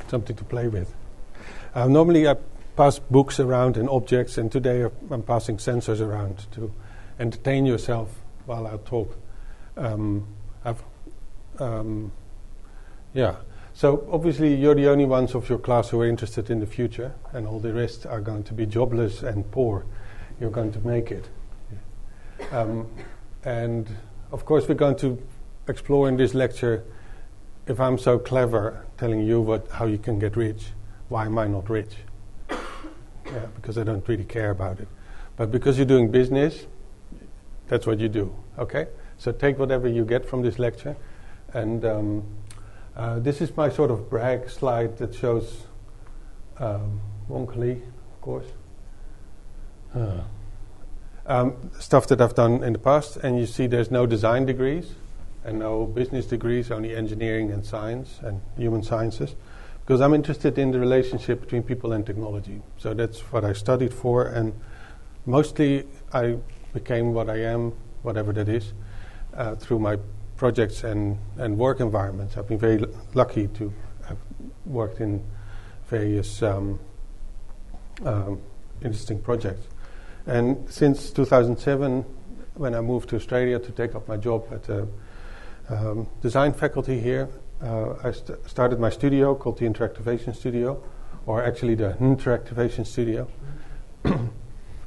Something to play with. Normally I pass books around and objects, and today I'm passing sensors around to entertain yourself while I talk. So obviously you're the only ones of your class who are interested in the future, and all the rest are going to be jobless and poor. You're going to make it. And of course we're going to explore in this lecture, if I'm so clever telling you how you can get rich, why am I not rich? Because I don't really care about it. But because you're doing business, that's what you do, okay? So take whatever you get from this lecture. And this is my sort of brag slide that shows wonkily, of course, stuff that I've done in the past. And you see there's no design degrees and no business degrees, only engineering and science and human sciences. Because I'm interested in the relationship between people and technology. So that's what I studied for, and mostly I became what I am, whatever that is, through my projects and work environments. I've been very lucky to have worked in various interesting projects. And since 2007, when I moved to Australia to take up my job at the design faculty here, I started my studio called the Interactivation Studio, or actually the Interactivation Studio.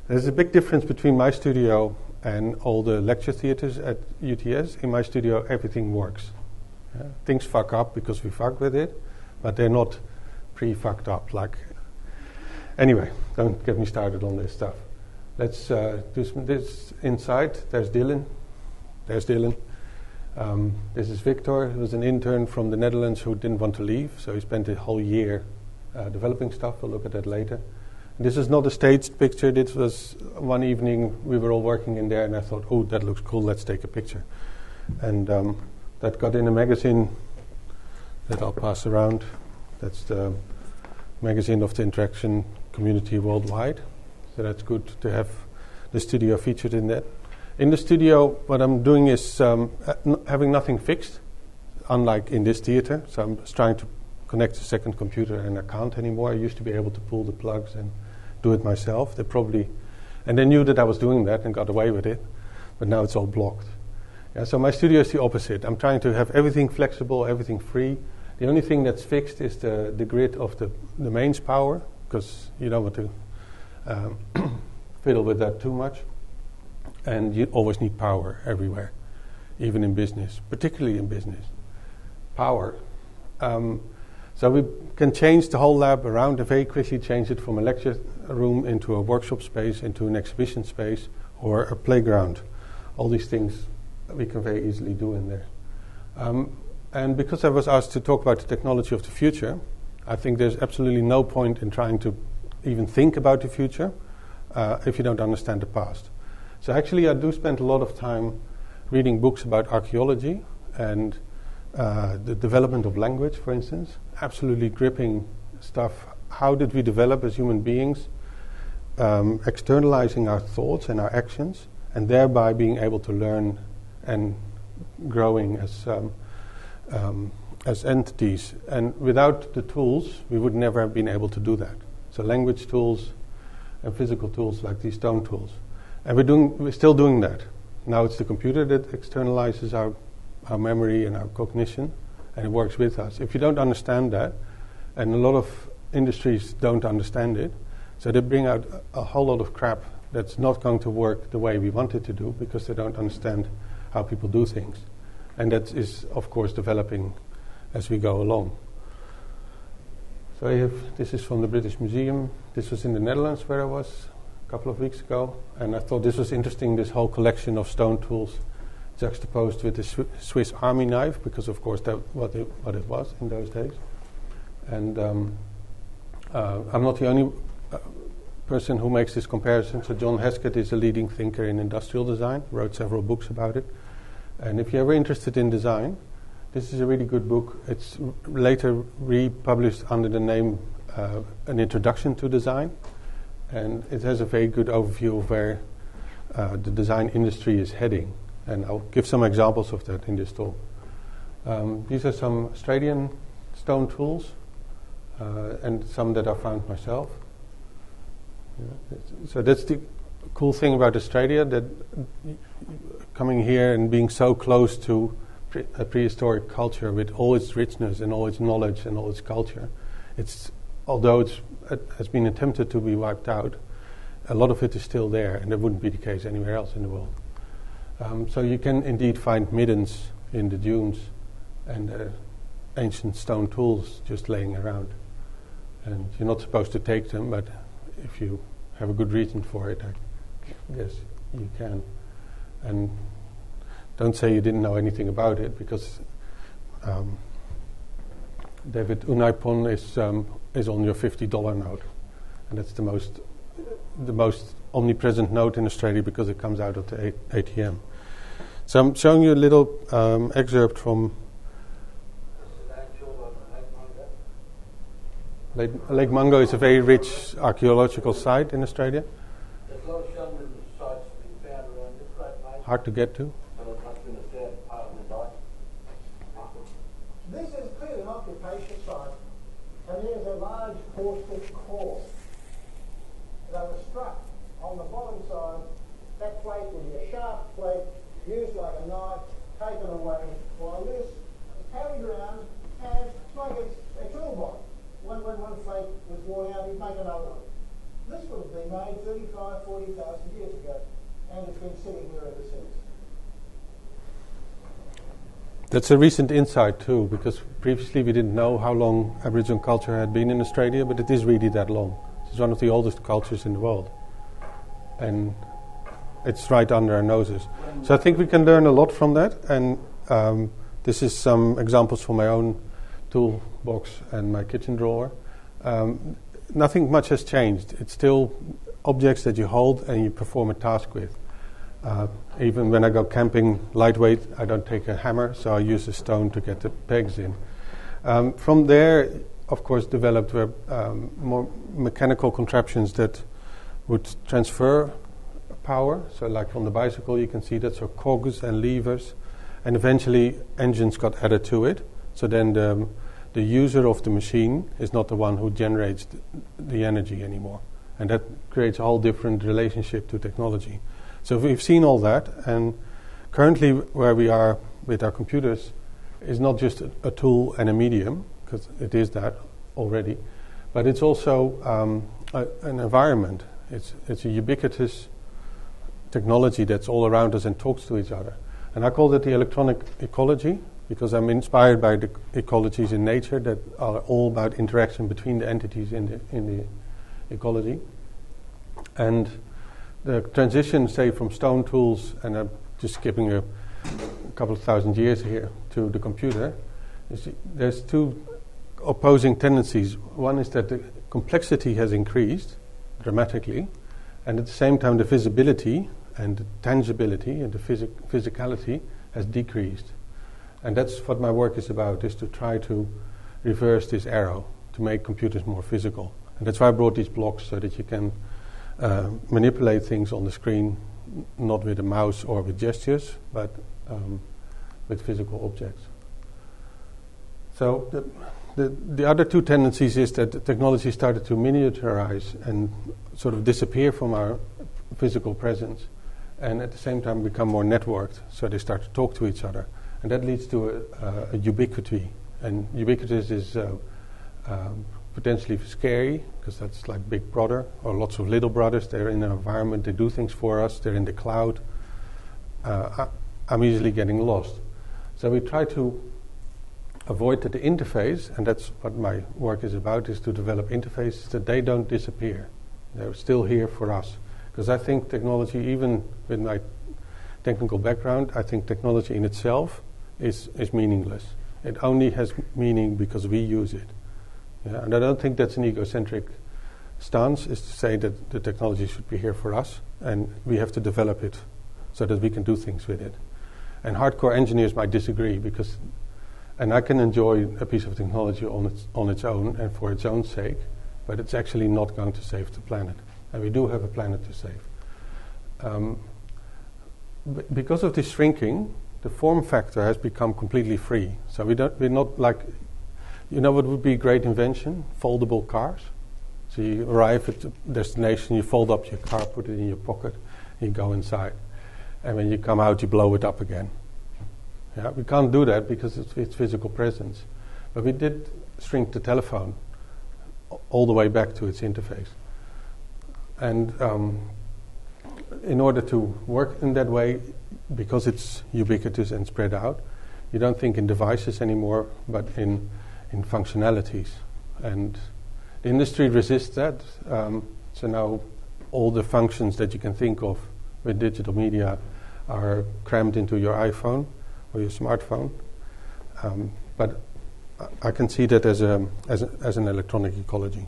There's a big difference between my studio and all the lecture theaters at UTS. In my studio, everything works. Things fuck up because we fuck with it, but they're not pre-fucked up. Anyway, don't get me started on this stuff. Let's do this inside. There's Dylan. This is Victor, who was an intern from the Netherlands who didn't want to leave, so he spent a whole year developing stuff. We'll look at that later. And this is not a staged picture. This was one evening we were all working in there, and I thought, oh, that looks cool, let's take a picture. And that got in a magazine that I'll pass around. That's the magazine of the interaction community worldwide. So that's good to have the studio featured in that. In the studio, what I'm doing is having nothing fixed, unlike in this theater. So I'm just trying to connect a second computer, and I can't anymore. I used to be able to pull the plugs and do it myself. And they knew that I was doing that and got away with it, but now it's all blocked. So my studio is the opposite. I'm trying to have everything flexible, everything free. The only thing that's fixed is the grid of the mains power, because you don't want to fiddle with that too much. And you always need power everywhere, even in business, particularly in business. Power. So we can change the whole lab around and very quickly change it from a lecture room into a workshop space, into an exhibition space, or a playground. All these things we can very easily do in there. And because I was asked to talk about the technology of the future, I think there's absolutely no point in trying to even think about the future if you don't understand the past. So actually I do spend a lot of time reading books about archaeology and the development of language, for instance. Absolutely gripping stuff. How did we develop as human beings, externalizing our thoughts and our actions, and thereby being able to learn and growing as entities. And without the tools, we would never have been able to do that. So language tools and physical tools like these stone tools. And we're still doing that. Now it's the computer that externalizes our memory and our cognition, and it works with us. If you don't understand that, and a lot of industries don't understand it, so they bring out a whole lot of crap that's not going to work the way we want it to do because they don't understand how people do things. And that is, of course, developing as we go along. So this is from the British Museum. This was in the Netherlands where I was a couple of weeks ago, and I thought this was interesting, this whole collection of stone tools juxtaposed with the Swiss Army knife, because of course that's what it was in those days. And I'm not the only person who makes this comparison. So John Heskett is a leading thinker in industrial design, wrote several books about it. And if you're ever interested in design, this is a really good book. It's later republished under the name An Introduction to Design. And it has a very good overview of where the design industry is heading. And I'll give some examples of that in this talk. These are some Australian stone tools and some that I found myself. So that's the cool thing about Australia, that coming here and being so close to a prehistoric culture with all its richness and all its knowledge and all its culture, although it has been attempted to be wiped out, a lot of it is still there, and that wouldn't be the case anywhere else in the world. So you can indeed find middens in the dunes and ancient stone tools just laying around. And you're not supposed to take them, but if you have a good reason for it, I guess you can. And don't say you didn't know anything about it, because David Unaipon is on your $50 note, and that's the most omnipresent note in Australia because it comes out of the ATM. So I'm showing you a little excerpt from Lake Mungo. Is a very rich archaeological site in Australia. There's a lot of Shunman sites being found around this great lake. Hard to get to. So it must have been a sad part of the night. This is clearly an occupation site, and there's a large porcelain core. They were struck on the bottom side. That plate would be a sharp plate, used like a knife, taken away, while this is carried around and it's like a toolbox. When one plate was worn out, he'd make another one. This would have been made 35,000, 40,000 years ago, and it's been sitting here ever since. That's a recent insight too, because previously we didn't know how long Aboriginal culture had been in Australia, but it is really that long. It's one of the oldest cultures in the world, and it's right under our noses. So I think we can learn a lot from that, and this is some examples from my own toolbox and my kitchen drawer. Nothing much has changed. It's still objects that you hold and you perform a task with. Even when I go camping lightweight, I don't take a hammer, so I use a stone to get the pegs in. From there, of course, developed more mechanical contraptions that would transfer power. So like on the bicycle, you can see that, so cogs and levers, and eventually engines got added to it. So then the user of the machine is not the one who generates the energy anymore. And that creates a whole different relationship to technology. So we've seen all that, and currently where we are with our computers is not just a tool and a medium, because it is that already, but it's also an environment. It's a ubiquitous technology that's all around us and talks to each other. And I call it the electronic ecology, because I'm inspired by the ecologies in nature that are all about interaction between the entities in the ecology. And the transition, say, from stone tools, and I'm just skipping a couple of thousand years here, to the computer, there's two opposing tendencies. One is that the complexity has increased dramatically, and at the same time the visibility and the tangibility and the physicality has decreased. And that's what my work is about, is to try to reverse this arrow, to make computers more physical. And that's why I brought these blocks, so that you can manipulate things on the screen, not with a mouse or with gestures, but with physical objects. So the other two tendencies is that the technology started to miniaturize and sort of disappear from our physical presence, and at the same time become more networked, so they start to talk to each other. And that leads to a ubiquity. And ubiquitous is potentially scary, because that's like Big Brother or lots of little brothers. They're in an environment, they do things for us, they're in the cloud. I'm easily getting lost. So we try to avoid that the interface, and that's what my work is about, is to develop interfaces that they don't disappear. They're still here for us. Because I think technology, even with my technical background, I think technology in itself is meaningless. It only has meaning because we use it. Yeah? And I don't think that's an egocentric stance, is to say that the technology should be here for us and we have to develop it so that we can do things with it. And hardcore engineers might disagree, and I can enjoy a piece of technology on its own and for its own sake, but it's actually not going to save the planet. And we do have a planet to save. Because of this shrinking, the form factor has become completely free. So we're not like, you know what would be a great invention? Foldable cars. So you arrive at the destination, you fold up your car, put it in your pocket, you go inside. And when you come out, you blow it up again. Yeah, we can't do that because it's physical presence. But we did shrink the telephone all the way back to its interface. And in order to work in that way, because it's ubiquitous and spread out, you don't think in devices anymore, but in functionalities. And the industry resists that. So now all the functions that you can think of with digital media are crammed into your iPhone or your smartphone. But I can see that as an electronic ecology.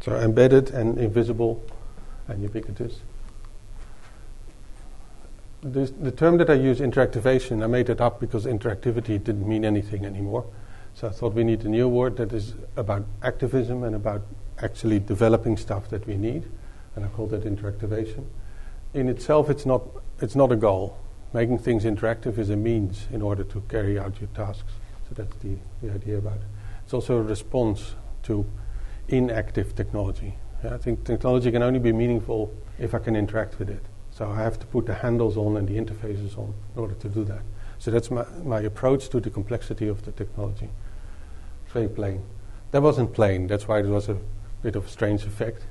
So embedded and invisible and ubiquitous. The term that I use, interactivation, I made it up because interactivity didn't mean anything anymore. So I thought we need a new word that is about activism and about actually developing stuff that we need, and I called that interactivation. In itself, it's not a goal. Making things interactive is a means in order to carry out your tasks. So that's the idea about it. It's also a response to inactive technology. I think technology can only be meaningful if I can interact with it. So I have to put the handles on and the interfaces on in order to do that. So that's my approach to the complexity of the technology. It's very plain. That wasn't plain, that's why it was a bit of a strange effect.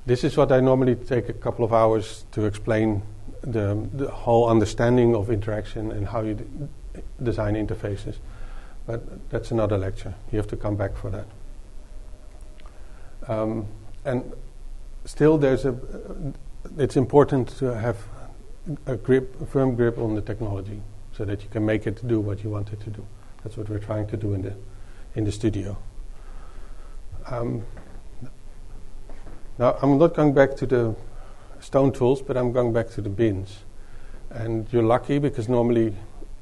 This is what I normally take a couple of hours to explain the whole understanding of interaction and how you design interfaces. But that's another lecture. You have to come back for that. And still it's important to have a firm grip on the technology so that you can make it do what you want it to do. That's what we're trying to do in the studio. Now, I'm not going back to the stone tools, but I'm going back to the bins. And you're lucky because normally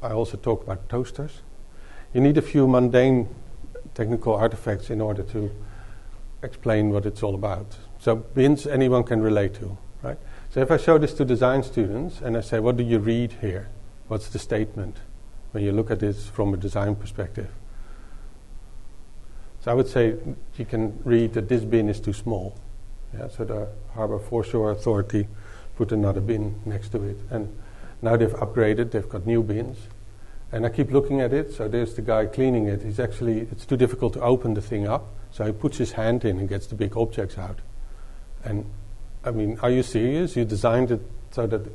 I also talk about toasters. You need a few mundane technical artifacts in order to explain what it's all about. So bins anyone can relate to, right? So if I show this to design students and I say, what do you read here? What's the statement when you look at this from a design perspective? So I would say you can read that this bin is too small. Yeah, so the Harbour Foreshore Authority put another bin next to it. And now they've upgraded, they've got new bins. And I keep looking at it, so there's the guy cleaning it. It's too difficult to open the thing up, so he puts his hand in and gets the big objects out. And, I mean, are you serious? You designed it so that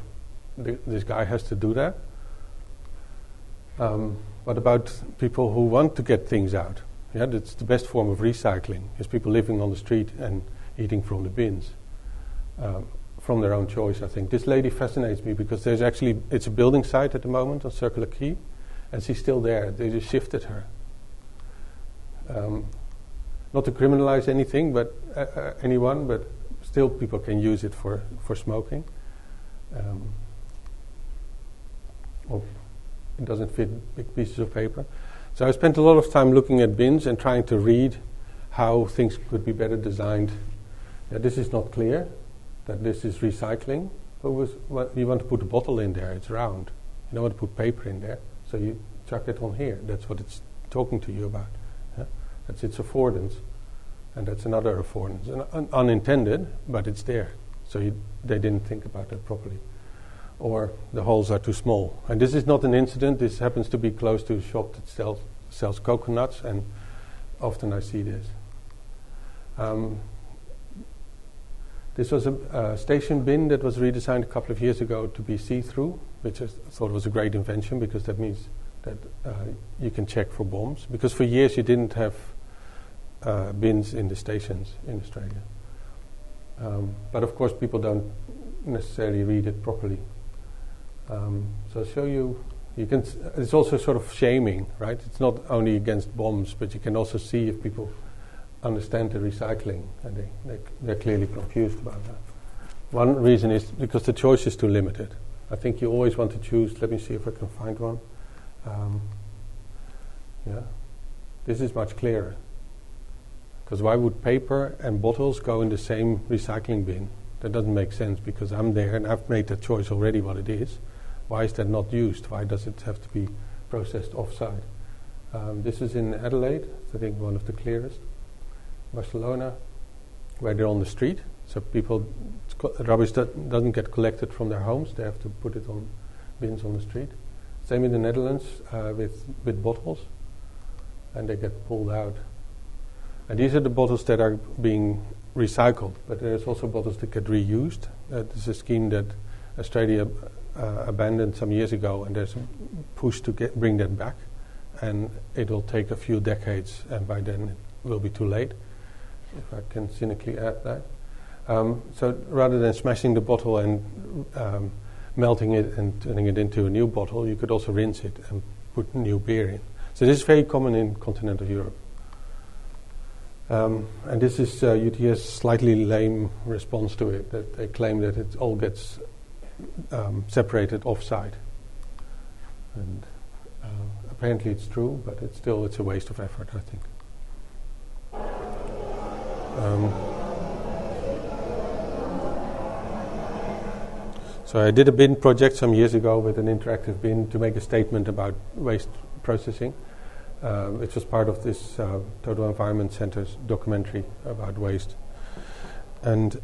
this guy has to do that? What about people who want to get things out? Yeah, that's the best form of recycling, is people living on the street and eating from the bins, from their own choice, I think. This lady fascinates me because it's a building site at the moment on Circular Quay, and she's still there. They just shifted her. Not to criminalize anything, but anyone, but still people can use it for smoking. Or it doesn't fit big pieces of paper. So I spent a lot of time looking at bins and trying to read how things could be better designed. Yeah, this is not clear, that this is recycling. But you want to put a bottle in there, it's round. You don't want to put paper in there, so you chuck it on here. That's what it's talking to you about. Yeah? That's its affordance. And that's another affordance. Unintended, but it's there. So they didn't think about that properly. Or the holes are too small. And this is not an incident. This happens to be close to a shop that sells coconuts, and often I see this. This was a station bin that was redesigned a couple of years ago to be see-through, which I thought was a great invention because that means that you can check for bombs. Because for years you didn't have bins in the stations in Australia. But of course people don't necessarily read it properly. So I'll show you. It's also sort of shaming, right? It's not only against bombs, but you can also see if people understand the recycling, and they're clearly confused about that. One reason is because the choice is too limited. I think you always want to choose. Let me see if I can find one. Yeah, this is much clearer. Because why would paper and bottles go in the same recycling bin? That doesn't make sense because I'm there and I've made that choice already what it is. Why is that not used? Why does it have to be processed off-site? This is in Adelaide, I think one of the clearest. Barcelona, where they're on the street, so rubbish doesn't get collected from their homes, they have to put it on bins on the street. Same in the Netherlands with bottles, and they get pulled out. And these are the bottles that are being recycled, but there's also bottles that get reused. This is a scheme that Australia abandoned some years ago, and there's a push to bring that back, and it will take a few decades, and by then it will be too late, if I can cynically add that. So rather than smashing the bottle and melting it and turning it into a new bottle, you could also rinse it and put new beer in. So this is very common in continental Europe. And this is UTS' slightly lame response to it, that they claim that it all gets separated off-site. And apparently it's true, but it's a waste of effort, I think. So I did a bin project some years ago with an interactive bin to make a statement about waste processing, which was part of this Total Environment Centre's documentary about waste. And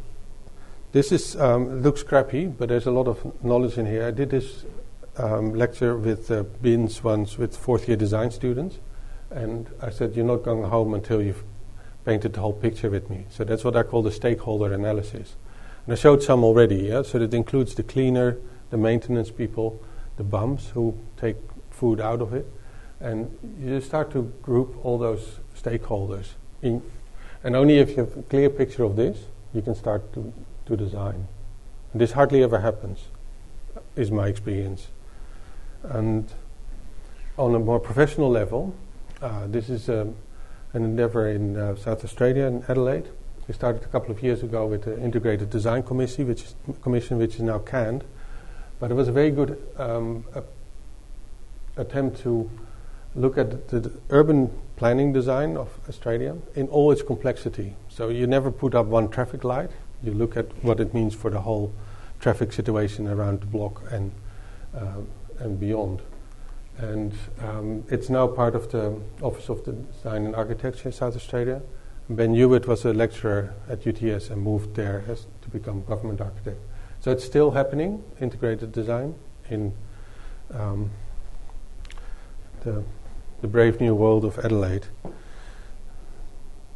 this is looks crappy, but there's a lot of knowledge in here. I did this lecture with bins once with fourth-year design students, and I said, you're not going home until you've painted the whole picture with me. So that's what I call the stakeholder analysis. And I showed some already, yeah? So that includes the cleaner, the maintenance people, the bums who take food out of it. And you start to group all those stakeholders in. And only if you have a clear picture of this, you can start to design. And this hardly ever happens, is my experience. And on a more professional level, this is an endeavor in South Australia, in Adelaide. We started a couple of years ago with the Integrated Design Commission, which is now canned. But it was a very good attempt to look at the urban planning design of Australia in all its complexity. So you never put up one traffic light. You look at what it means for the whole traffic situation around the block and beyond. And it's now part of the Office of Design and Architecture in South Australia. Ben Hewitt was a lecturer at UTS and moved there to become government architect. So it's still happening, integrated design, in the brave new world of Adelaide.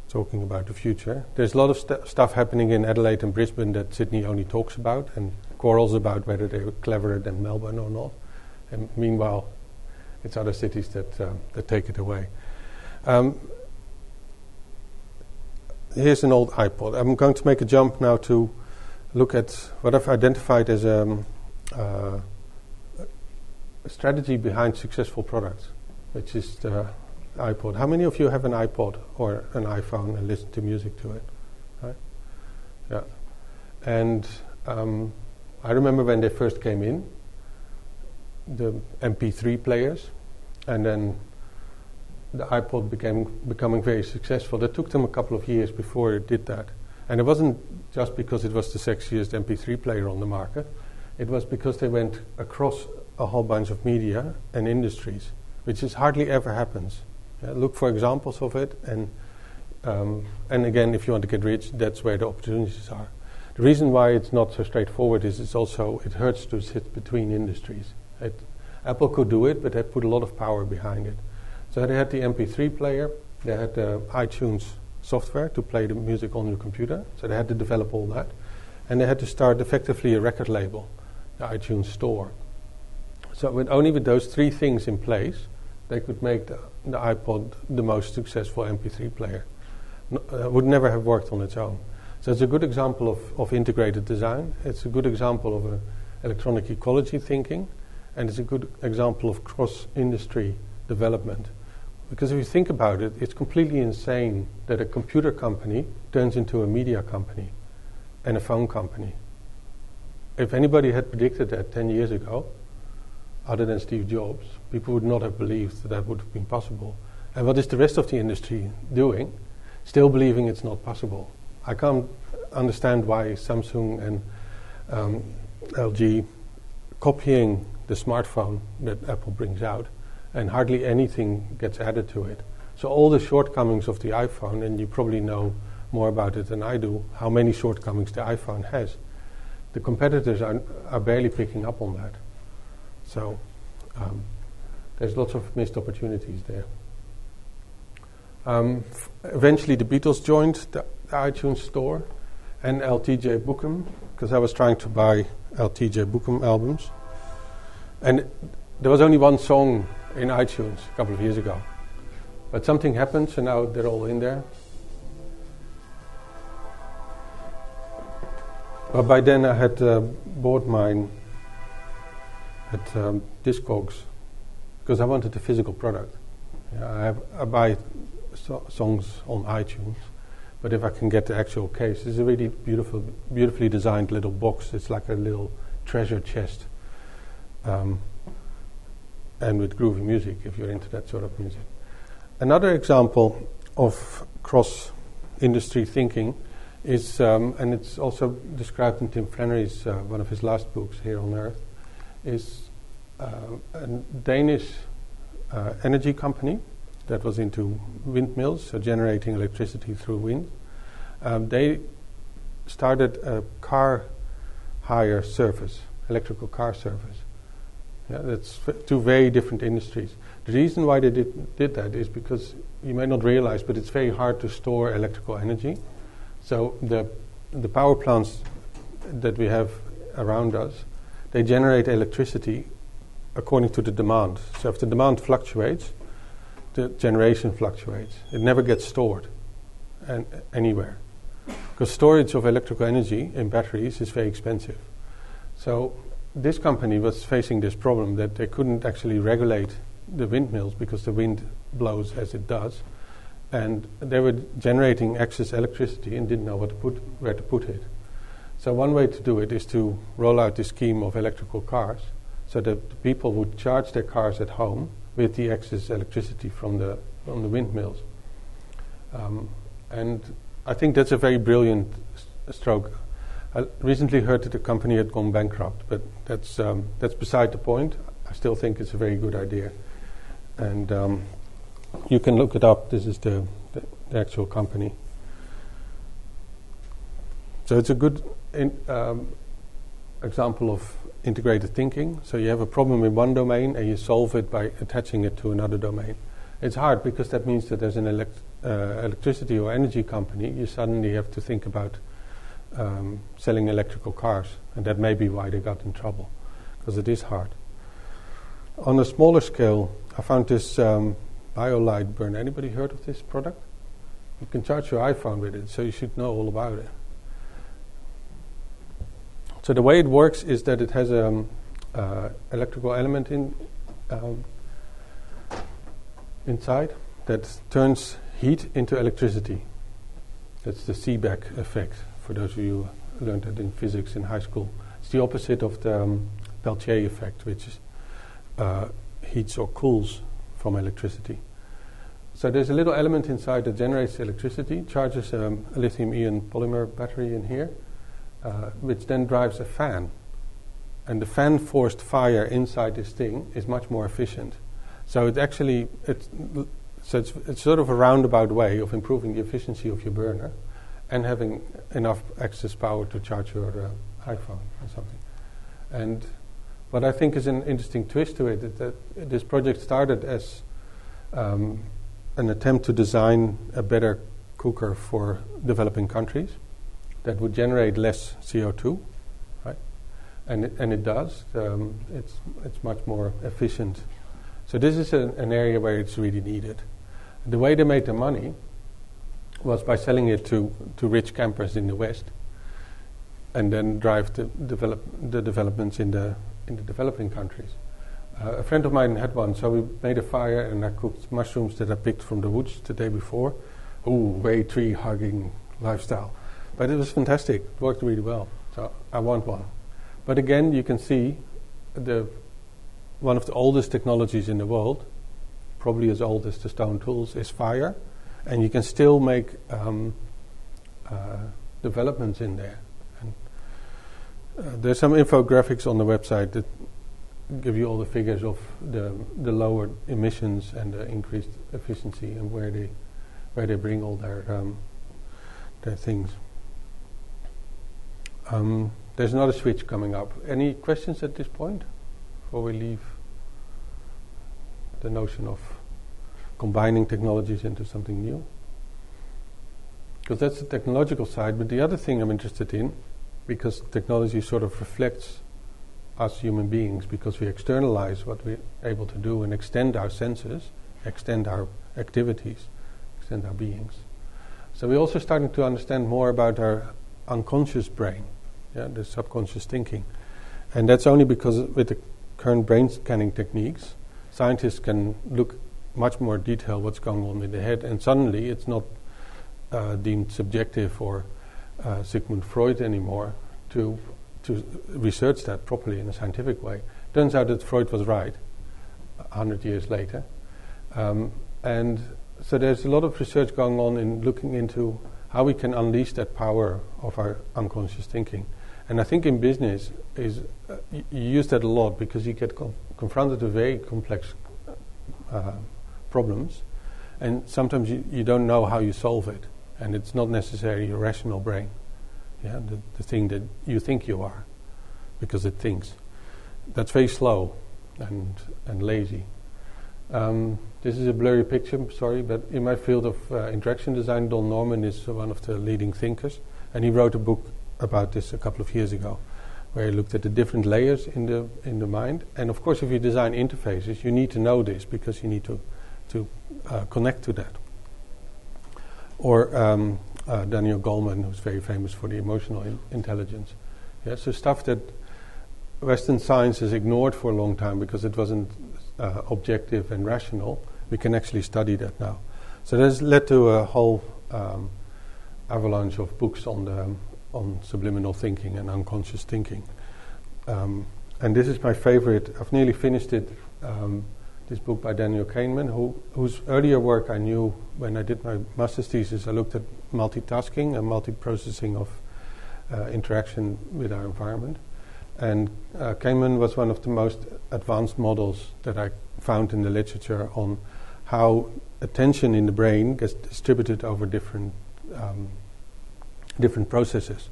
Talking about the future. There's a lot of stuff happening in Adelaide and Brisbane that Sydney only talks about and quarrels about whether they're cleverer than Melbourne or not. And meanwhile, it's other cities that take it away. Here's an old iPod. I'm going to make a jump now to look at what I've identified as a strategy behind successful products, which is the iPod. How many of you have an iPod or an iPhone and listen to music to it? Right? Yeah. And I remember when they first came in, the MP3 players, and then the iPod becoming very successful. It took them a couple of years before it did that. And it wasn't just because it was the sexiest MP3 player on the market. It was because they went across a whole bunch of media and industries, which is hardly ever happens. Yeah, look for examples of it, and again, if you want to get rich, that's where the opportunities are. The reason why it's not so straightforward is it hurts to sit between industries. Apple could do it, but they put a lot of power behind it. So they had the MP3 player, they had the iTunes software to play the music on your computer, so they had to develop all that. And they had to start effectively a record label, the iTunes store. So only with those three things in place, they could make the iPod the most successful MP3 player. Would never have worked on its own. So it's a good example of integrated design. It's a good example of electronic ecology thinking, and it's a good example of cross-industry development. Because if you think about it, it's completely insane that a computer company turns into a media company and a phone company. If anybody had predicted that 10 years ago, other than Steve Jobs, people would not have believed that would have been possible. And what is the rest of the industry doing? Still believing it's not possible. I can't understand why Samsung and LG copying the smartphone that Apple brings out, and hardly anything gets added to it. So all the shortcomings of the iPhone, and you probably know more about it than I do, how many shortcomings the iPhone has, the competitors are barely picking up on that. So there's lots of missed opportunities there. Eventually the Beatles joined the iTunes store, and LTJ Bookham, because I was trying to buy LTJ Bookham albums. And there was only one song in iTunes a couple of years ago. But something happened, so now they're all in there. But by then I had bought mine at Discogs, because I wanted the physical product. Yeah, I buy songs on iTunes, but if I can get the actual case, it's a really beautifully designed little box. It's like a little treasure chest, and with groovy music, if you're into that sort of music. Another example of cross-industry thinking is, and it's also described in Tim Flannery's, one of his last books, Here on Earth, is a Danish energy company that was into windmills, so generating electricity through wind. They started a car hire service, electrical car service. Yeah, that's two very different industries. The reason why they did that is because, you may not realize, but it's very hard to store electrical energy. So the power plants that we have around us, they generate electricity according to the demand. So if the demand fluctuates, the generation fluctuates. It never gets stored anywhere, because storage of electrical energy in batteries is very expensive. So this company was facing this problem that they couldn't actually regulate the windmills because the wind blows as it does, and they were generating excess electricity and didn't know where to put it. So one way to do it is to roll out this scheme of electrical cars, so that the people would charge their cars at home with the excess electricity from the windmills. And I think that's a very brilliant stroke. I recently heard that the company had gone bankrupt, but that's beside the point. I still think it's a very good idea. And you can look it up. This is the actual company. So it's a good example of integrated thinking. So you have a problem in one domain and you solve it by attaching it to another domain. It's hard because that means that there's an electricity or energy company. You suddenly have to think about selling electrical cars, and that may be why they got in trouble, because it is hard. On a smaller scale, I found this BioLight burner. Anybody heard of this product? You can charge your iPhone with it, so you should know all about it. So the way it works is that it has an electrical element inside that turns heat into electricity. That's the Seebeck effect, for those of you who learned that in physics in high school. It's the opposite of the Peltier effect, which is heats or cools from electricity. So there's a little element inside that generates electricity, charges a lithium-ion polymer battery in here, which then drives a fan. And the fan-forced fire inside this thing is much more efficient. So it's sort of a roundabout way of improving the efficiency of your burner and having enough excess power to charge your iPhone or something. And what I think is an interesting twist to it is that this project started as an attempt to design a better cooker for developing countries that would generate less CO2, right? And it does. It's much more efficient. So this is an area where it's really needed. The way they made the money was by selling it to rich campers in the West, and then drive the developments in the developing countries. A friend of mine had one, so we made a fire and I cooked mushrooms that I picked from the woods the day before. Way tree-hugging lifestyle. But it was fantastic. It worked really well. So I want one. But again, you can see one of the oldest technologies in the world, probably as old as the stone tools, is fire. And you can still make developments in there. And there's some infographics on the website that give you all the figures of the lower emissions and the increased efficiency and where they bring all their things. There's another switch coming up. Any questions at this point before we leave the notion of combining technologies into something new? Because that's the technological side, but the other thing I'm interested in, because technology sort of reflects us human beings, because we externalize what we're able to do and extend our senses, extend our activities, extend our beings. So we're also starting to understand more about our unconscious brain, the subconscious thinking. And that's only because with the current brain scanning techniques, scientists can look much more detail what's going on in the head, and suddenly it's not deemed subjective or Sigmund Freud anymore to research that properly in a scientific way. Turns out that Freud was right 100 years later. And so there's a lot of research going on in looking into how we can unleash that power of our unconscious thinking. And I think in business you use that a lot because you get confronted with very complex problems, and sometimes you don't know how you solve it, and it's not necessarily your rational brain, the thing that you think you are, because it thinks. That's very slow and lazy. This is a blurry picture, sorry, but in my field of interaction design, Don Norman is one of the leading thinkers, and he wrote a book about this a couple of years ago, where he looked at the different layers in the mind. And of course, if you design interfaces, you need to know this because you need to connect to that. Or Daniel Goleman, who's very famous for the emotional intelligence. So stuff that Western science has ignored for a long time because it wasn't objective and rational, we can actually study that now. So that's led to a whole avalanche of books on subliminal thinking and unconscious thinking. And this is my favorite. I've nearly finished it, this book by Daniel Kahneman, whose earlier work I knew when I did my master's thesis. I looked at multitasking and multiprocessing of interaction with our environment. And Kahneman was one of the most advanced models that I found in the literature on how attention in the brain gets distributed over different processes,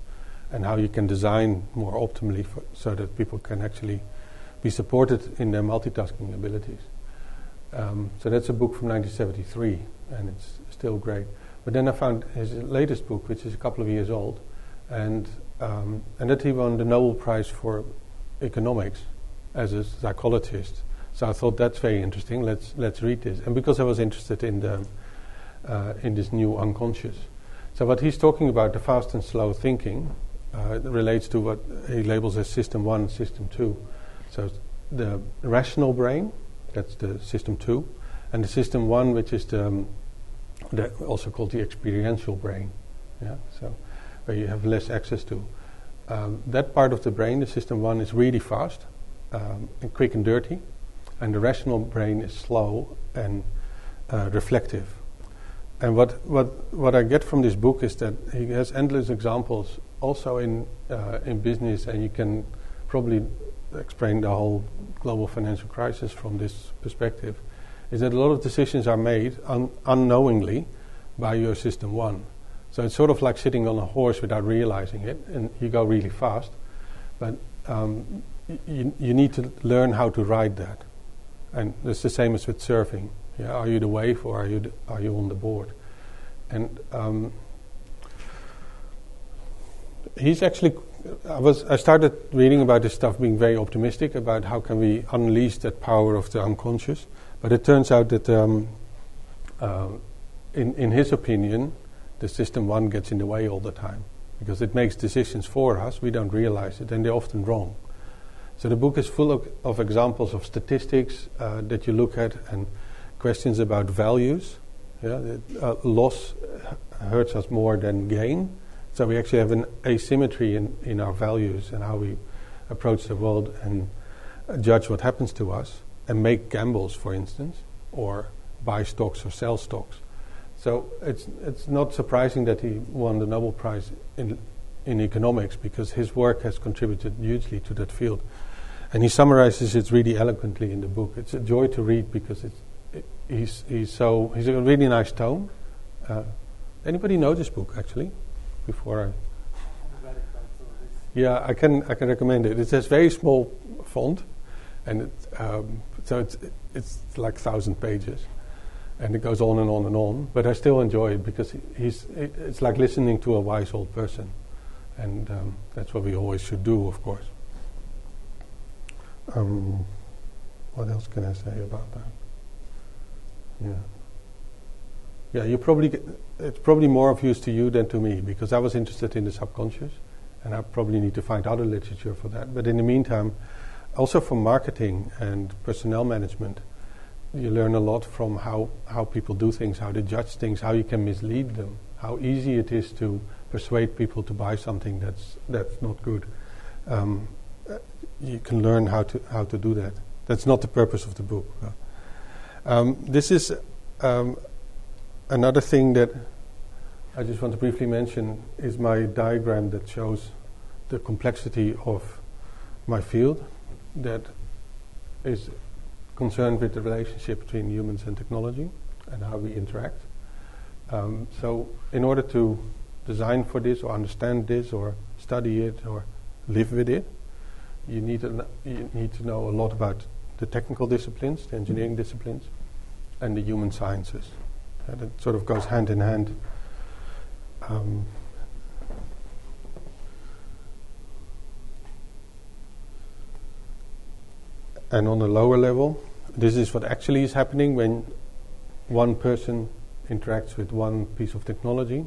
and how you can design more optimally so that people can actually be supported in their multitasking abilities. So that's a book from 1973, and it's still great. But then I found his latest book, which is a couple of years old, and that he won the Nobel Prize for economics as a psychologist. So I thought that's very interesting. Let's read this. And because I was interested in this new unconscious. So what he's talking about, the fast and slow thinking, relates to what he labels as System 1, System 2. So the rational brain, that's the System 2, and the System 1, which is the also called the experiential brain. So where you have less access to. That part of the brain, the System 1, is really fast and quick and dirty, and the rational brain is slow and reflective. And what I get from this book is that he has endless examples also in business, and you can probably explain the whole global financial crisis from this perspective, is that a lot of decisions are made unknowingly by your System 1. So it's sort of like sitting on a horse without realizing it, and you go really fast, but you need to learn how to ride that. And it's the same as with surfing. Are you the wave or are you on the board? And he's actually. I started reading about this stuff, being very optimistic about how can we unleash that power of the unconscious. But it turns out that, in his opinion, the System 1 gets in the way all the time because it makes decisions for us. We don't realize it, and they're often wrong. So the book is full of examples of statistics that you look at, and questions about values. Loss hurts us more than gain. So we actually have an asymmetry in our values and how we approach the world and judge what happens to us and make gambles, for instance, or buy stocks or sell stocks. So it's not surprising that he won the Nobel Prize in economics, because his work has contributed hugely to that field. And he summarizes it really eloquently in the book. It's a joy to read because he's a really nice tone. Anybody know this book actually? Before yeah, I can recommend it. It has very small font, and so it's like 1,000 pages, and it goes on and on and on. But I still enjoy it because it's like listening to a wise old person, and that's what we always should do, of course. What else can I say about that? Yeah, it's probably more of use to you than to me, because I was interested in the subconscious, and I probably need to find other literature for that. But in the meantime, also for marketing and personnel management, you learn a lot from how people do things, how they judge things, how you can mislead them, how easy it is to persuade people to buy something that's not good. You can learn how to do that. That's not the purpose of the book. This is another thing that I just want to briefly mention is my diagram that shows the complexity of my field that is concerned with the relationship between humans and technology and how we interact. So in order to design for this or understand this or study it or live with it, you need to know a lot about the technical disciplines, the engineering disciplines, and the human sciences. And it sort of goes hand in hand. And on a lower level, this is what actually is happening when one person interacts with one piece of technology.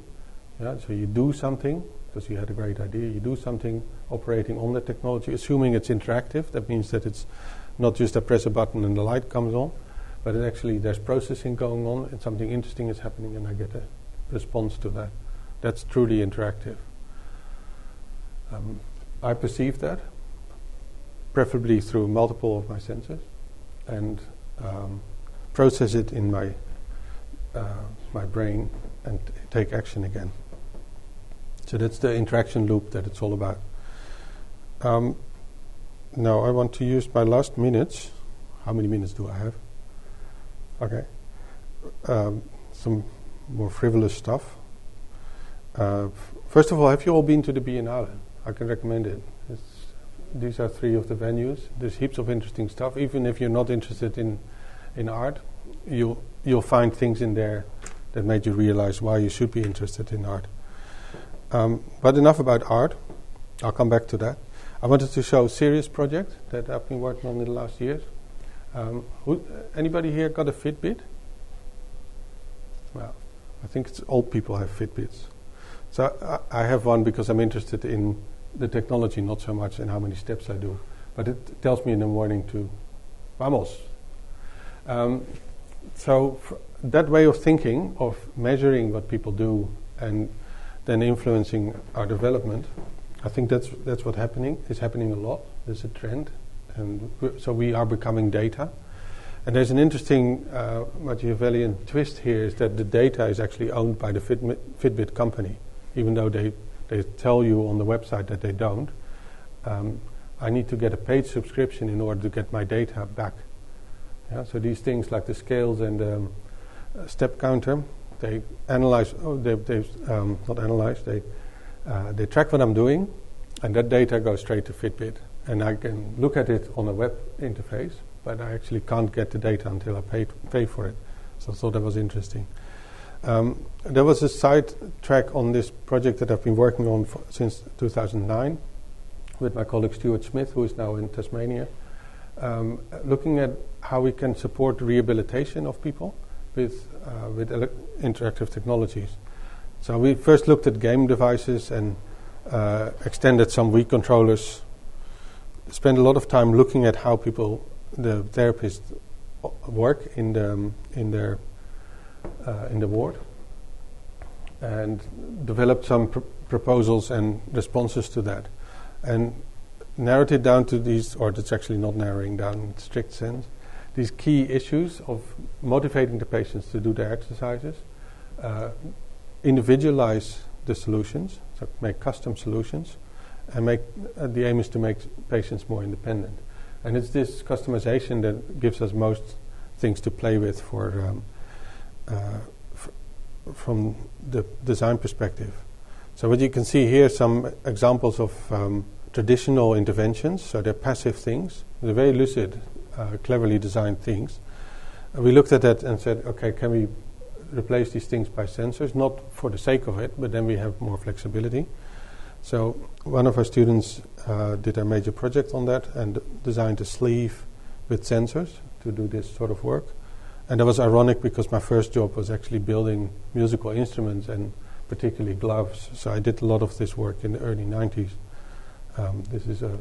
Yeah, so you do something, because you had a great idea, you do something operating on the technology, assuming it's interactive. That means that it's not just I press a button and the light comes on, but it actually there's processing going on and something interesting is happening and I get a response to that. That's truly interactive. I perceive that, preferably through multiple of my senses, and process it in my brain and take action again. So that's the interaction loop that it's all about. Now I want to use my last minutes. How many minutes do I have? Okay. Some more frivolous stuff. First of all, have you all been to the Biennale? I can recommend it. These are 3 of the venues. There's heaps of interesting stuff. Even if you're not interested in art, you'll find things in there that made you realize why you should be interested in art. But enough about art. I'll come back to that. I wanted to show a serious project that I've been working on in the last years. Anybody here got a Fitbit? Well, I think it's old people have Fitbits. So I have one because I'm interested in the technology, not so much in how many steps I do. But it tells me in the morning to vamos. So that way of thinking, of measuring what people do and then influencing our development, I think that's what's happening. It's happening a lot. There's a trend. And so we are becoming data. And there's an interesting Machiavellian twist here, is that the data is actually owned by the Fitbit company, even though they tell you on the website that they don't. I need to get a paid subscription in order to get my data back. Yeah, so these things like the scales and the step counter, they analyze. They track what I'm doing, and that data goes straight to Fitbit, and I can look at it on a web interface, but I actually can't get the data until I pay for it. So I thought that was interesting. There was a side track on this project that I've been working on since 2009 with my colleague Stuart Smith, who is now in Tasmania, looking at how we can support rehabilitation of people with interactive technologies. So we first looked at game devices and extended some Wii controllers. Spent a lot of time looking at how the therapists work in the ward, and developed some proposals and responses to that, and narrowed it down to these, or it's actually not narrowing down in strict sense, these key issues of motivating the patients to do their exercises, individualize the solutions, so make custom solutions, and the aim is to make patients more independent. And it's this customization that gives us most things to play with from the design perspective. So what you can see here, some examples of traditional interventions. So they're passive things. They're very lucid, cleverly designed things. We looked at that and said, okay, can we replace these things by sensors? Not for the sake of it, but then we have more flexibility. So one of our students did a major project on that and designed a sleeve with sensors to do this sort of work. And that was ironic because my first job was actually building musical instruments and particularly gloves. So I did a lot of this work in the early 90s. This is a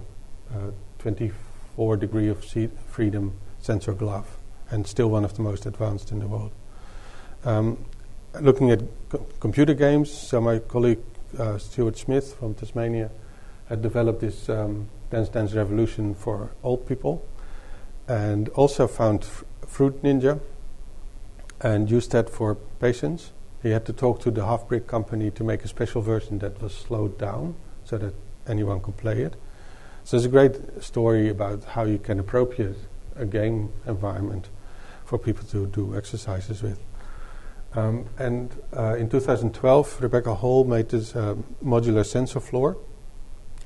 24 degree of freedom sensor glove, and still one of the most advanced in the world. Looking at computer games, so my colleague Stuart Smith from Tasmania had developed this Dance Dance Revolution for old people, and also found Fruit Ninja and used that for patients. He had to talk to the half-brick company to make a special version that was slowed down so that anyone could play it. So it's a great story about how you can appropriate a game environment for people to do exercises with. In 2012, Rebecca Hall made this modular sensor floor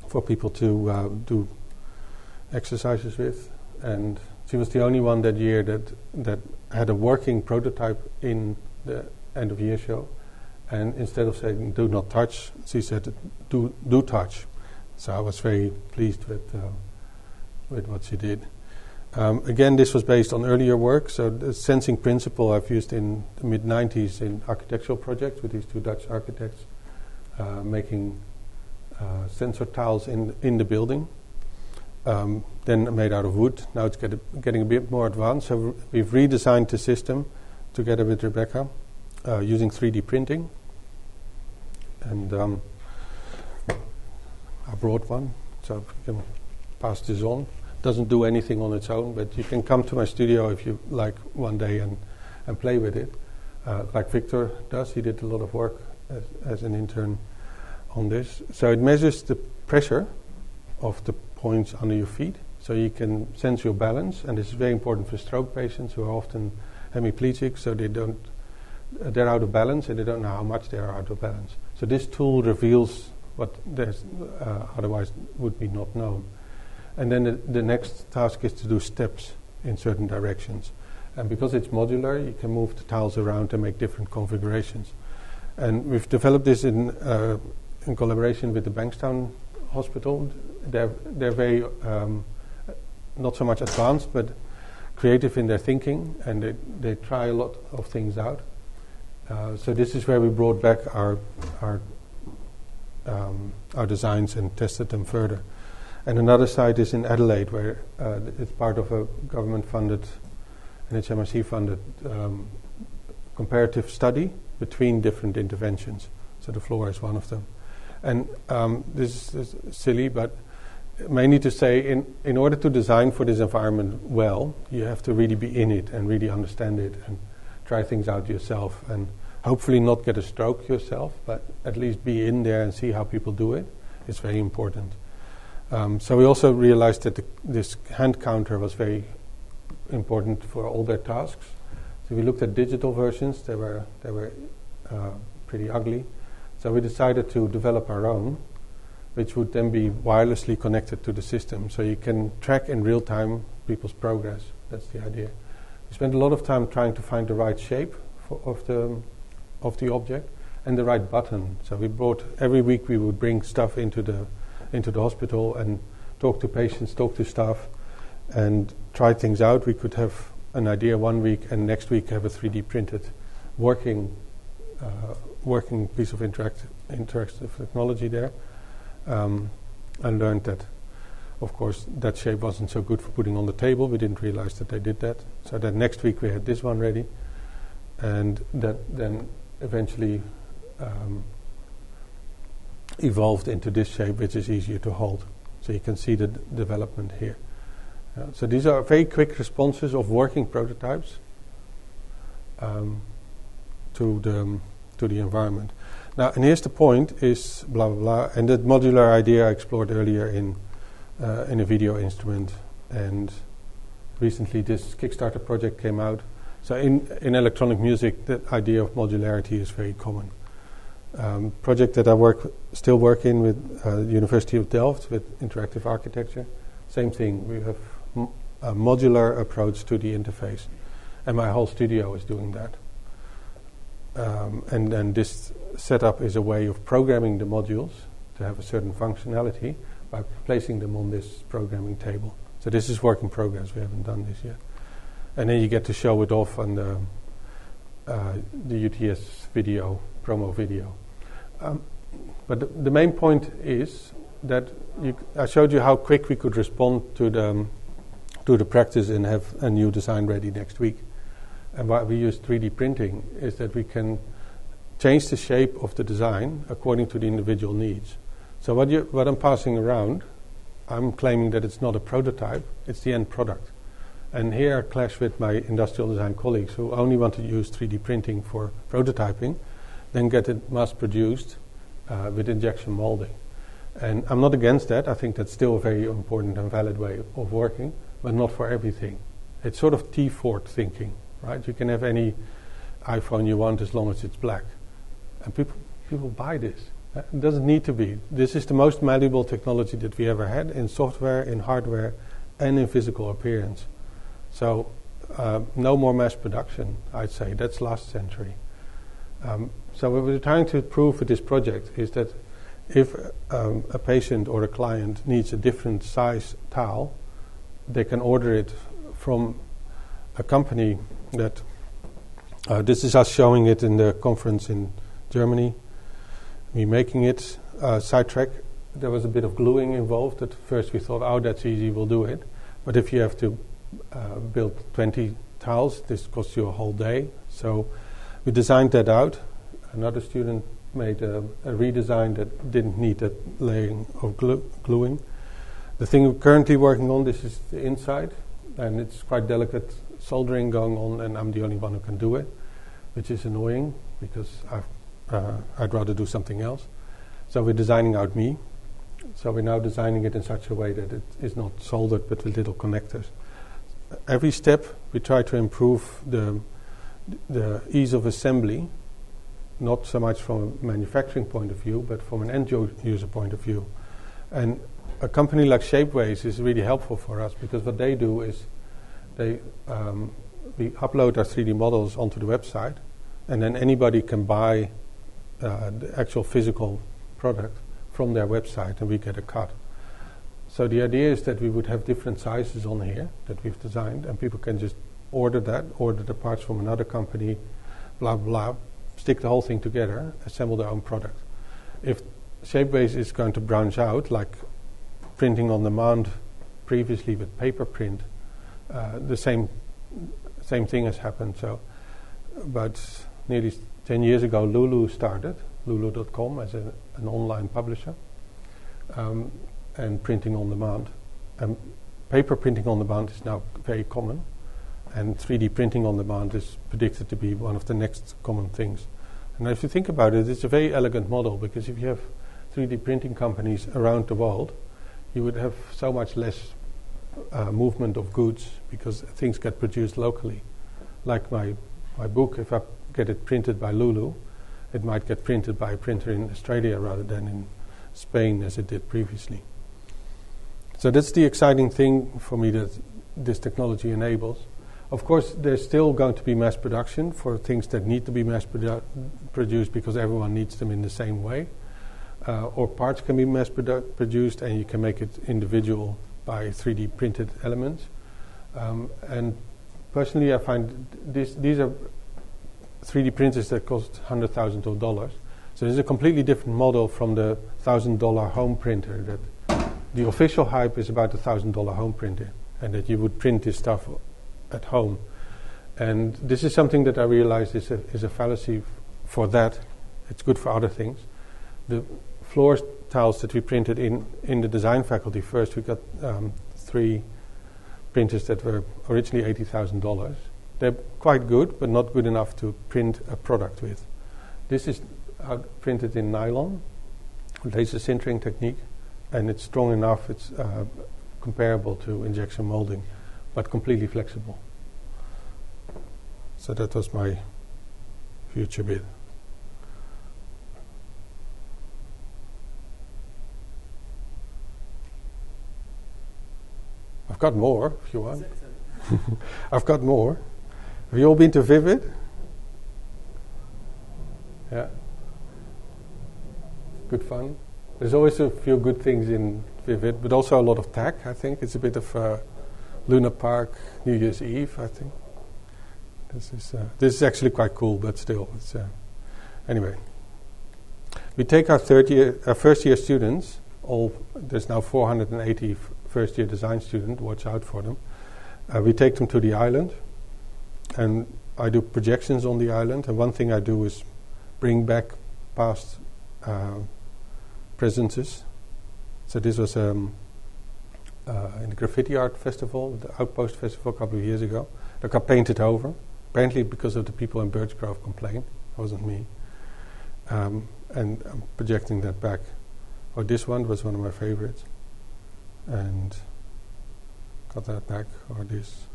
for people to do exercises with, and she was the only one that year that had a working prototype in the end of year show. And instead of saying "do not touch," she said "do touch." So I was very pleased with what she did. Again, this was based on earlier work. So the sensing principle I've used in the mid-90s in architectural projects with these two Dutch architects, making sensor tiles in the building, then made out of wood. Now it's getting a bit more advanced. So we've redesigned the system together with Rebecca using 3D printing. And I brought one, so you can pass this on. Doesn't do anything on its own, but you can come to my studio if you like one day and play with it, like Victor does. He did a lot of work as an intern on this. So it measures the pressure of the points under your feet, so you can sense your balance. And this is very important for stroke patients who are often hemiplegic, so they're out of balance and they don't know how much they are out of balance. So this tool reveals what otherwise would be not known. And then the next task is to do steps in certain directions. And because it's modular, you can move the tiles around and make different configurations. And we've developed this in collaboration with the Bankstown Hospital. They're very, not so much advanced, but creative in their thinking, and they try a lot of things out. So this is where we brought back our designs and tested them further. And another site is in Adelaide, where it's part of a government-funded, NHMRC-funded comparative study between different interventions. So the floor is one of them. And this is silly, but mainly to say, in order to design for this environment well, you have to really be in it and really understand it and try things out yourself, and hopefully not get a stroke yourself, but at least be in there and see how people do it. It's very important. So we also realized that this hand counter was very important for all their tasks. So we looked at digital versions. They were pretty ugly. So we decided to develop our own, which would then be wirelessly connected to the system, so you can track in real time people's progress. That's the idea. We spent a lot of time trying to find the right shape of the object and the right button. So every week we would bring stuff into the hospital and talk to patients, talk to staff, and try things out. We could have an idea one week, and next week have a 3D printed working piece of interactive technology there. I learned that, of course, that shape wasn't so good for putting on the table. We didn't realize that they did that. So that next week we had this one ready, and that then eventually evolved into this shape, which is easier to hold. So you can see the development here. So these are very quick responses of working prototypes to to the environment. Now, and here's the point: is blah blah blah, and that modular idea I explored earlier in a video instrument, and recently this Kickstarter project came out. So in electronic music, the idea of modularity is very common. Project that I still work in with the University of Delft with interactive architecture. Same thing. We have a modular approach to the interface, and my whole studio is doing that. And then this setup is a way of programming the modules to have a certain functionality by placing them on this programming table. So this is work in progress. We haven't done this yet. And then you get to show it off on the UTS video, promo video. But the main point is that I showed you how quick we could respond to the practice and have a new design ready next week. And why we use 3D printing is that we can change the shape of the design according to the individual needs. So what I'm passing around, I'm claiming that it's not a prototype, it's the end product. And here I clash with my industrial design colleagues who only want to use 3D printing for prototyping, then get it mass-produced with injection molding. And I'm not against that. I think that's still a very important and valid way of working, but not for everything. It's sort of T-Ford thinking, right? You can have any iPhone you want as long as it's black. And people buy this. It doesn't need to be. This is the most malleable technology that we ever had in software, in hardware, and in physical appearance. So no more mass production, I'd say. That's last century. So what we're trying to prove with this project is that if a patient or a client needs a different size towel, they can order it from a company that... this is us showing it in the conference in Germany. Me making it. Sidetrack, there was a bit of gluing involved. At first we thought, oh, that's easy, we'll do it. But if you have to build 20 towels, this costs you a whole day. So we designed that out. Another student made a redesign that didn't need that layering of gluing. The thing we're currently working on, this is the inside, and it's quite delicate soldering going on, and I'm the only one who can do it, which is annoying because I'd rather do something else. So we're designing out me. So we're now designing it in such a way that it is not soldered but with little connectors. Every step we try to improve the ease of assembly, not so much from a manufacturing point of view, but from an end user point of view. And a company like Shapeways is really helpful for us because what they do is we upload our 3D models onto the website, and then anybody can buy the actual physical product from their website, and we get a cut. So the idea is that we would have different sizes on here that we've designed, and people can just order the parts from another company, blah, blah, stick the whole thing together, assemble their own product. If Shapeways is going to branch out, like printing on demand previously with paper print, the same thing has happened. So, but nearly 10 years ago, Lulu started, Lulu.com, as an online publisher, and printing on demand. Paper printing on demand is now very common, and 3D printing on demand is predicted to be one of the next common things. And if you think about it, it's a very elegant model, because if you have 3D printing companies around the world, you would have so much less movement of goods, because things get produced locally. Like my book, if I get it printed by Lulu, it might get printed by a printer in Australia rather than in Spain as it did previously. So that's the exciting thing for me that this technology enables. Of course, there's still going to be mass production for things that need to be mass produced because everyone needs them in the same way. Or parts can be mass produced and you can make it individual by 3D printed elements. And personally, I find these are 3D printers that cost $100,000 of dollars. So this is a completely different model from the $1,000 home printer. That the official hype is about a $1,000 home printer, and that you would print this stuff at home. And this is something that I realize is a fallacy for that. It's good for other things. The floor tiles that we printed in the design faculty first, we got 3 printers that were originally $80,000. They're quite good, but not good enough to print a product with. This is printed in nylon, laser sintering technique, and it's strong enough, it's comparable to injection molding, but completely flexible. So that was my future bit. I've got more, if you want. I've got more. Have you all been to Vivid? Yeah. Good fun. There's always a few good things in Vivid, but also a lot of tech, I think. It's a bit of Luna Park, New Year's Eve, I think. This is actually quite cool, but still. It's, anyway. We take our first year students, there's now 480 first year design students, watch out for them. We take them to the island, and I do projections on the island, and one thing I do is bring back past presences. So this was in the Graffiti Art Festival, the Outpost Festival a couple of years ago. They got painted over, apparently because of the people in Birchgrove complained. It wasn't me. And I'm projecting that back. Or this one was one of my favorites. And got that back, or this.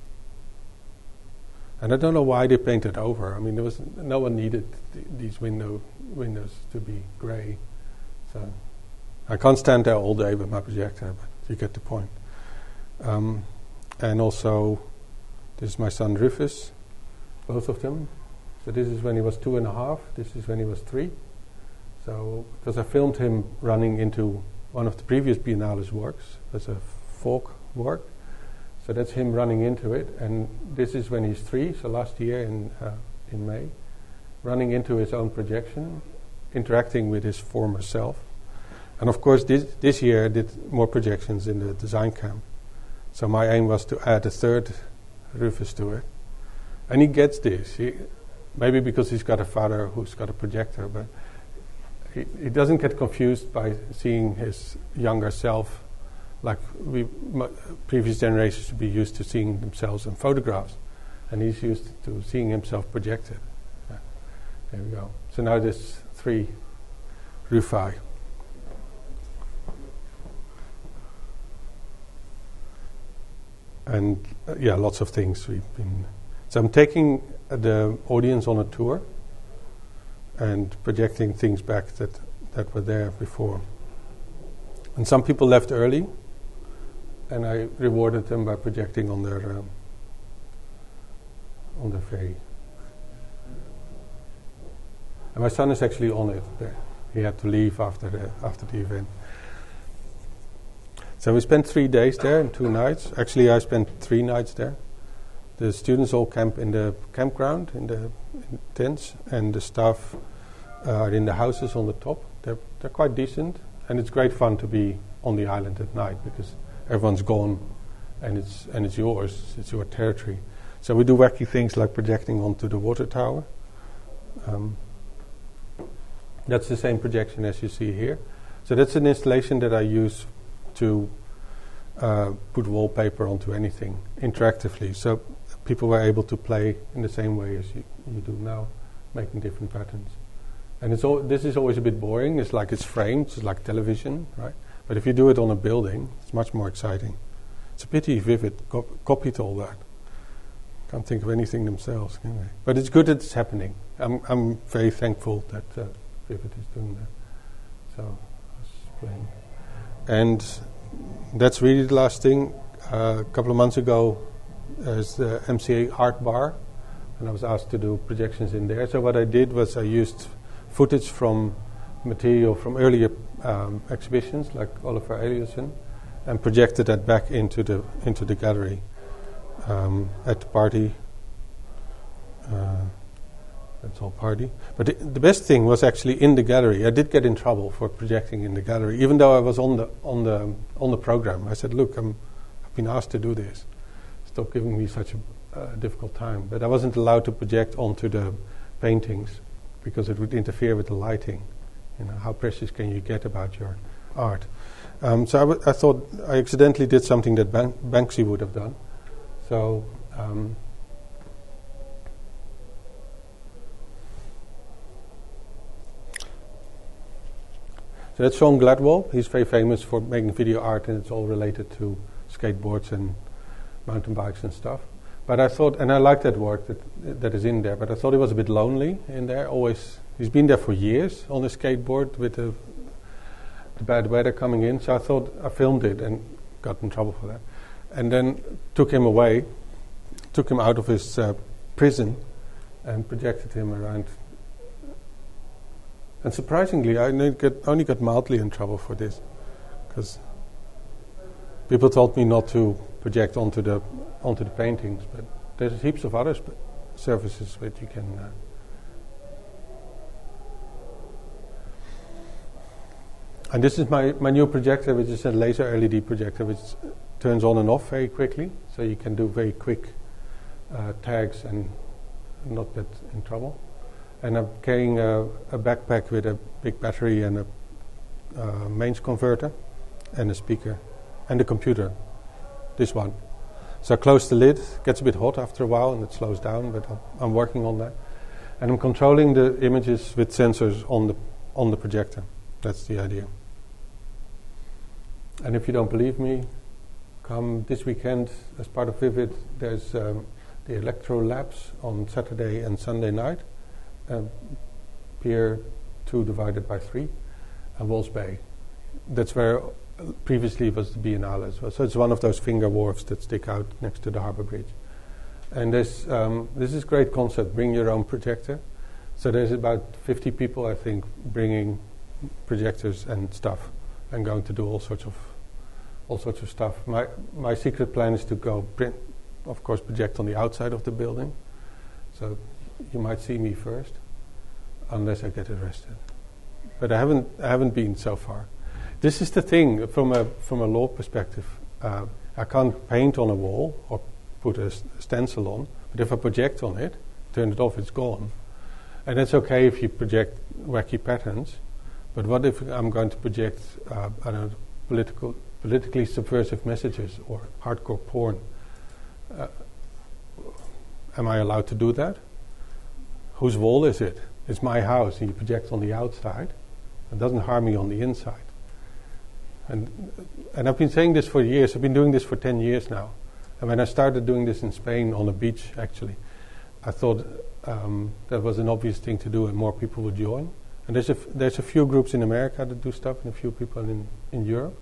And I don't know why they painted over. I mean, no one needed these windows to be grey. So I can't stand there all day with my projector, but you get the point. And also, this is my son Rufus, both of them. So this is when he was 2.5. This is when he was 3. So, because I filmed him running into one of the previous Biennale's works, as a folk work. So that's him running into it, and this is when he's 3, so last year in May, running into his own projection, interacting with his former self. And of course this year I did more projections in the design camp. So my aim was to add a third Rufus to it. And he gets this, maybe because he's got a father who's got a projector, but he doesn't get confused by seeing his younger self like previous generations would be used to seeing themselves in photographs, and he's used to seeing himself projected. Yeah. There we go. So now there's 3 Rufi. And lots of things we've been. So I'm taking the audience on a tour and projecting things back that were there before. And some people left early, and I rewarded them by projecting on their ferry. And my son is actually on it there. He had to leave after the event. So we spent 3 days there and 2 nights. Actually, I spent 3 nights there. The students all camp in the campground, in tents, and the staff are in the houses on the top. They're quite decent, and it's great fun to be on the island at night because everyone's gone, and it's yours. It's your territory. So we do wacky things like projecting onto the water tower. That's the same projection as you see here. So that's an installation that I use to put wallpaper onto anything interactively. So people were able to play in the same way as you do now, making different patterns. And this is always a bit boring. It's framed, it's like television, right? But if you do it on a building, it's much more exciting. It's a pity Vivid copied all that. Can't think of anything themselves, can they? But it's good that it's happening. I'm very thankful that Vivid is doing that. So I was playing. And that's really the last thing. A couple of months ago, there's the MCA Art Bar, and I was asked to do projections in there. So what I did was I used footage from material from earlier exhibitions, like Oliver Eliasson, and projected that back into the gallery at the party. That's all party. But the best thing was actually in the gallery. I did get in trouble for projecting in the gallery, even though I was on the program. I said, "Look, I've been asked to do this. Stop giving me such a difficult time." But I wasn't allowed to project onto the paintings because it would interfere with the lighting. You know, how precious can you get about your art? So I thought I accidentally did something that Banksy would have done. So So that's Sean Gladwell. He's very famous for making video art, and it's all related to skateboards and mountain bikes and stuff. But I thought, and I like that work that is in there, but I thought it was a bit lonely in there. Always, he's been there for years on a skateboard with the bad weather coming in. So I thought I filmed it and got in trouble for that. And then took him away, took him out of his prison and projected him around. And surprisingly, I only got mildly in trouble for this, because people told me not to project onto the paintings, but there's heaps of other surfaces that you can. And this is my new projector, which is a laser LED projector, which turns on and off very quickly, so you can do very quick tags and not get in trouble. And I'm carrying a backpack with a big battery and a mains converter and a speaker and a computer, this one. So I close the lid, gets a bit hot after a while and it slows down, but I'm working on that. And I'm controlling the images with sensors on the projector. That's the idea. And if you don't believe me, come this weekend as part of Vivid. There's the Electro Labs on Saturday and Sunday night. Pier 2 divided by 3 and Walls Bay. That's where previously was the Biennale as well. So it's one of those finger wharves that stick out next to the harbour bridge. And this is great concept, bring your own projector. So there's about 50 people, I think, bringing projectors and stuff and going to do all sorts of stuff. My secret plan is to go of course project on the outside of the building. So you might see me first, unless I get arrested. But I haven't been so far. This is the thing from a law perspective. I can't paint on a wall or put a stencil on, but if I project on it, turn it off, it's gone. And it's okay if you project wacky patterns, but what if I'm going to project politically subversive messages or hardcore porn? Am I allowed to do that? Whose wall is it? It's my house, and you project on the outside. It doesn't harm me on the inside. And I've been saying this for years. I've been doing this for 10 years now. And when I started doing this in Spain on a beach, actually, I thought that was an obvious thing to do, and more people would join. And there's a few groups in America that do stuff, and a few people in Europe.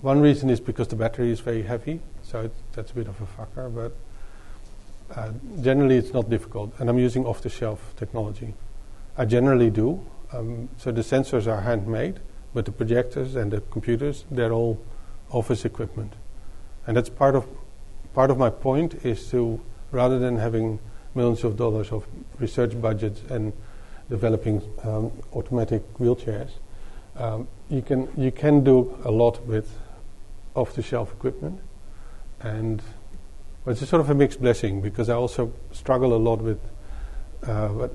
One reason is because the battery is very heavy, so that's a bit of a fucker, but generally it's not difficult, and I'm using off-the-shelf technology. I generally do. So the sensors are handmade, but the projectors and the computers, they're all office equipment. And that's part of my point, is to, rather than having millions of dollars of research budgets and developing automatic wheelchairs, you can do a lot with off-the-shelf equipment. And it's a sort of a mixed blessing, because I also struggle a lot with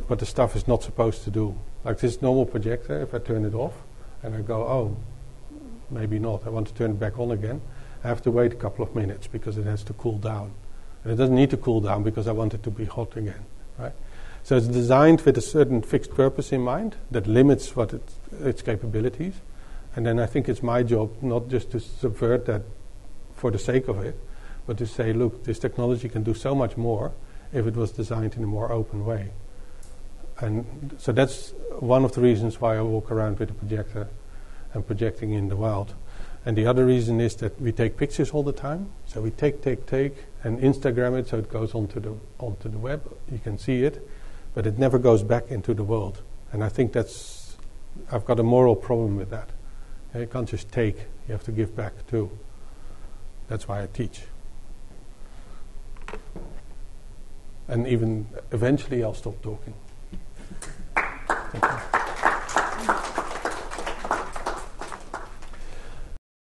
what the stuff is not supposed to do. Like this normal projector, if I turn it off and I go, oh, maybe not, I want to turn it back on again, I have to wait a couple of minutes because it has to cool down. And it doesn't need to cool down because I want it to be hot again, right? So it's designed with a certain fixed purpose in mind that limits what its capabilities. And then I think it's my job not just to subvert that for the sake of it, but to say, look, this technology can do so much more if it was designed in a more open way. And so that's one of the reasons why I walk around with a projector and projecting in the wild. And the other reason is that we take pictures all the time. So we take, and Instagram it so it goes onto the web. You can see it, but it never goes back into the world. And I think I've got a moral problem with that. You can't just take, you have to give back too. That's why I teach. And even eventually I'll stop talking.